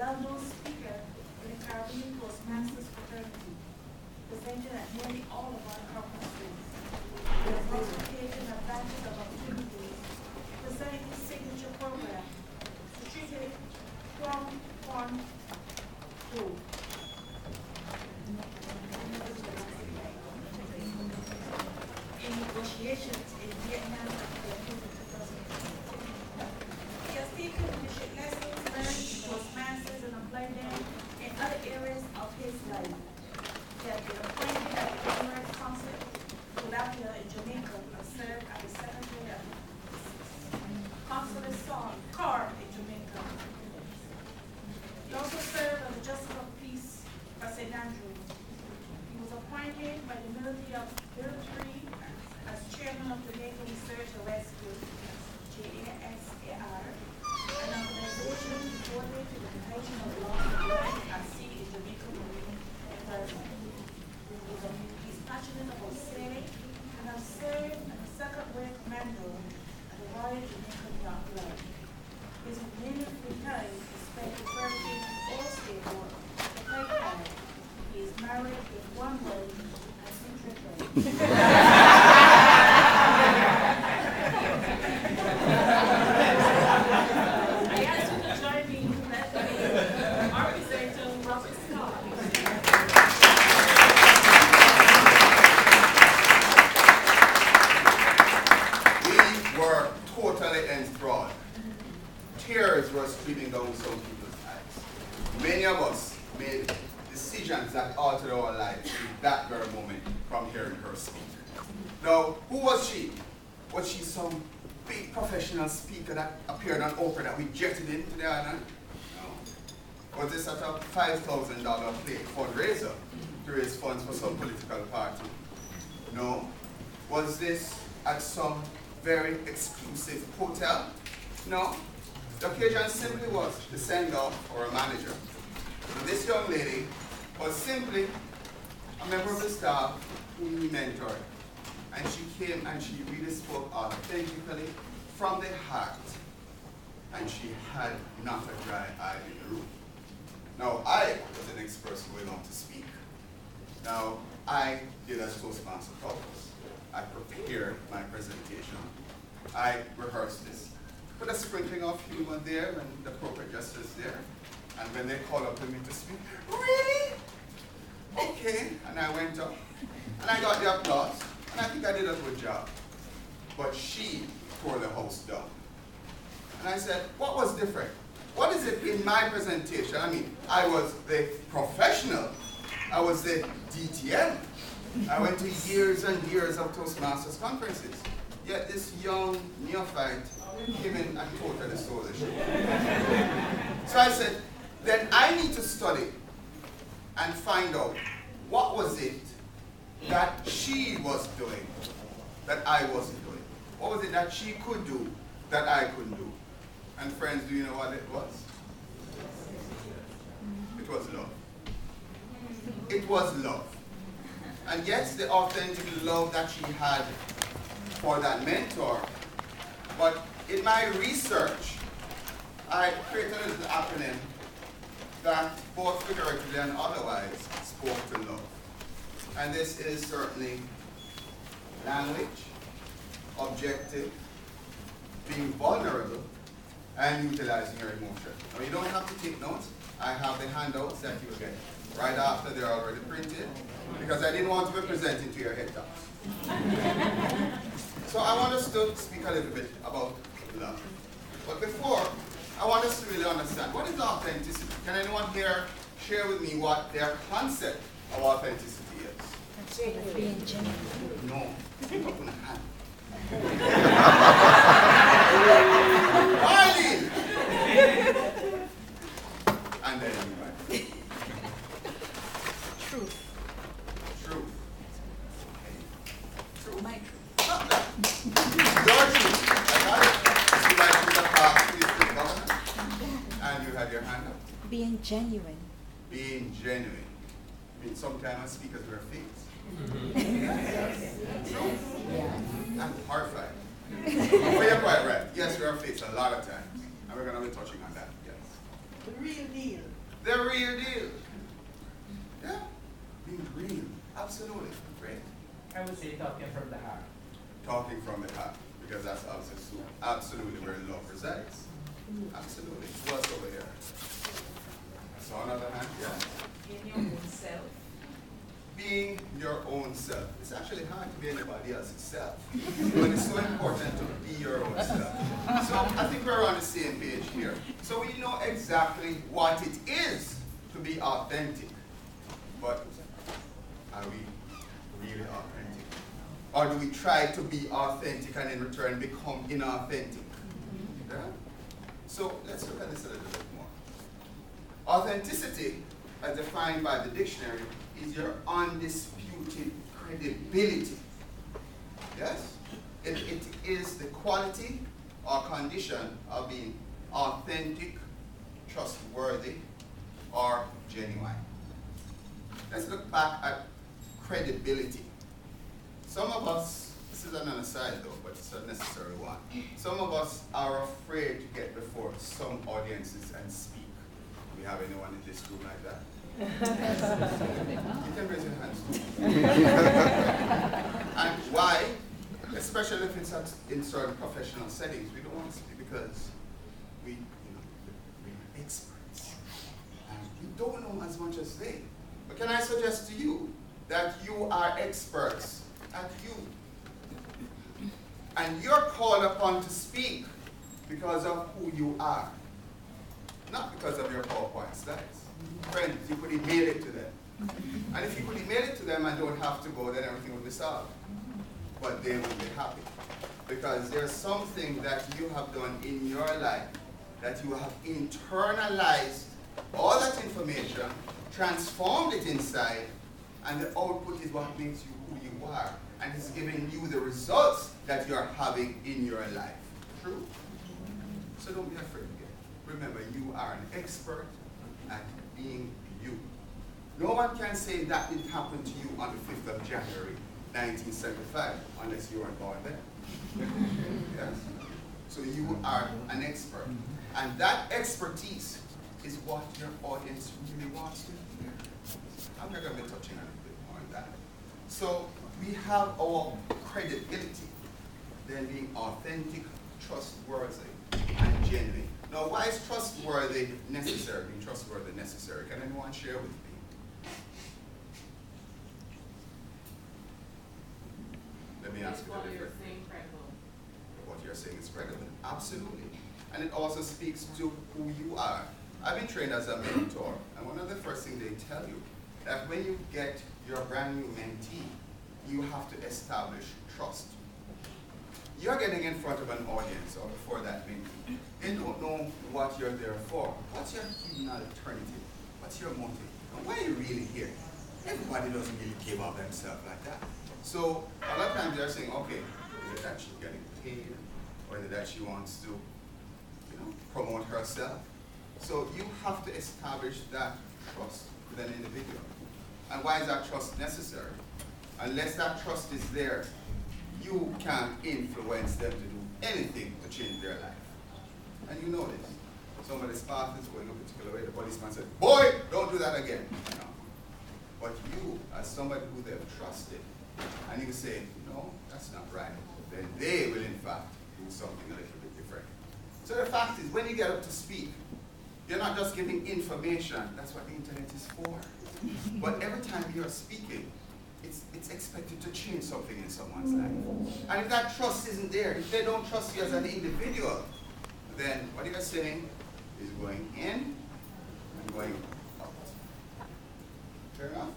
well-known speaker in the Caribbean Toastmasters fraternity, presented at nearly all of our conferences. We have also taken advantage of opportunities presenting his signature program, Strategic Fund Tool. In negotiations in Vietnam in 2018. He has taken leadership lessons learned in Toastmasters and applied them in other areas of his life. He has been appointed as the Honorary Consul to Latvia in Jamaica and served as the Secretary of Consulate Corps in Jamaica. He also served as the Justice of Peace for St. Andrew. He was appointed by the military as Chairman of Jamaica Research and Rescue, JASAR, an organization devoted to the protection of lost life at sea in Jamaica marine environment. He's passionate about sailing and has served as the second wing commander at the Royal Jamaican Yacht Club. His remaining free time is spent preparing all state work to play time. He is married with one wife and 2 children. Tears were streaming down some people's eyes. Many of us made decisions that altered our lives in that very moment from hearing her speak. Now, who was she? Was she some big professional speaker that appeared on Oprah that we jetted into the island? No. Was this at a $5,000 plate fundraiser to raise funds for some political party? No. Was this at some very exclusive hotel? No. The occasion simply was to send off or a manager. And this young lady was simply a member of the staff whom we mentored. And she came and she really spoke authentically from the heart. And she had not a dry eye in the room. Now, I was the next person going on to speak. Now, I did as Toastmaster caucus. I prepared my presentation. I rehearsed this. Put a sprinkling of humor there and the appropriate gestures there. And when they called up to me to speak, really? Okay. And I went up and I got the applause. And I think I did a good job. But she tore the house down. And I said, what was different? What is it in my presentation? I mean, I was the professional. I was the DTM. I went to years and years of Toastmasters conferences. Yet this young neophyte came in and totally stole the show. So I said, then I need to study and find out what was it that she was doing that I wasn't doing. What was it that she could do that I couldn't do? And friends, do you know what it was? It was love. It was love. And yes, the authentic love that she had for that mentor. But in my research, I created a little acronym that both figuratively and otherwise spoke to love. And this is certainly language, objective, being vulnerable, and utilizing your emotion. Now, you don't have to take notes. I have the handouts that you will get right after they're already printed, because I didn't want to be presenting to your head tops. So I want us to speak a little bit about love. But before, I want us to really understand, what is authenticity? Can anyone here share with me what their concept of authenticity is? Being genuine. No. Open a hand. Marlene! And then anybody. Truth. Truth. Okay. Truth. My truth. Your truth. I got it. You like to the park, please, governor. And you had your hand up. Being genuine. Being genuine. I mean, sometimes speakers wear fakes. I'm horrified. But you're quite right. Yes, we are fakes a lot of times. And we're going to be touching on that. Yes. The real deal. The real deal. Yeah? Being real. Absolutely. Great. I would say talking from the heart. Talking from the heart. Because that's absolutely where love resides. Absolutely. What's over here? I saw another hand. Yeah. Being your own self. Being your own self. It's actually hard to be anybody else's self. But it's so important to be your own self. So I think we're on the same page here. So we know exactly what it is to be authentic. But are we really authentic? Or do we try to be authentic and in return become inauthentic? Yeah? So let's look at this a little bit more. Authenticity, as defined by the dictionary, is your undisputed credibility. Yes? It is the quality or condition of being authentic, trustworthy, or genuine. Let's look back at credibility. Some of us, this is an aside though, but it's a necessary one. Some of us are afraid to get before some audiences and speak. Do we have anyone in this room like that? You can raise your hands. And why? Especially if it's in certain professional settings, we don't want to speak because we're experts. And we don't know as much as they. But can I suggest to you that you are experts at you? And you're called upon to speak because of who you are, not because of your PowerPoint slides. Friends, you could email it to them. And if you could email it to them and don't have to go, then everything will be solved. But they will be happy. Because there's something that you have done in your life that you have internalized all that information, transformed it inside, and the output is what makes you who you are. And it's giving you the results that you're having in your life. True? So don't be afraid again. Remember, you are an expert at being you. No one can say that didn't happen to you on the 5th of January, 1975, unless you weren't born then. Yes? So you are an expert. And that expertise is what your audience really wants to hear. I'm not going to be touching a little bit more on that. So we have our credibility, then being authentic, trustworthy, and genuine. Now, why is trustworthy necessary? Being trustworthy necessary? Can anyone share with me? Let me ask you What a you're different. saying credible. What you're saying is credible. Absolutely. And it also speaks to who you are. I've been trained as a mentor, and one of the first things they tell you, that when you get your brand new mentee, you have to establish trust. You're getting in front of an audience or before that mentee. They don't know what you're there for. What's your hidden alternative? What's your motive? And why are you really here? Everybody doesn't really give up themselves like that. So a lot of times they're saying, okay, is it that she's getting paid? Or is it that she wants to, promote herself? So you have to establish that trust with an individual. And why is that trust necessary? Unless that trust is there, you can't influence them to do anything to change their life. And you know this. Somebody's path is going a particular way, the policeman said, boy, don't do that again. But you, as somebody who they've trusted, and you say, no, that's not right, then they will in fact do something a little bit different. So the fact is, when you get up to speak, you're not just giving information. That's what the internet is for. But every time you're speaking, it's expected to change something in someone's life. And if that trust isn't there, if they don't trust you as an individual, then what you're saying is going in and going out. Fair enough?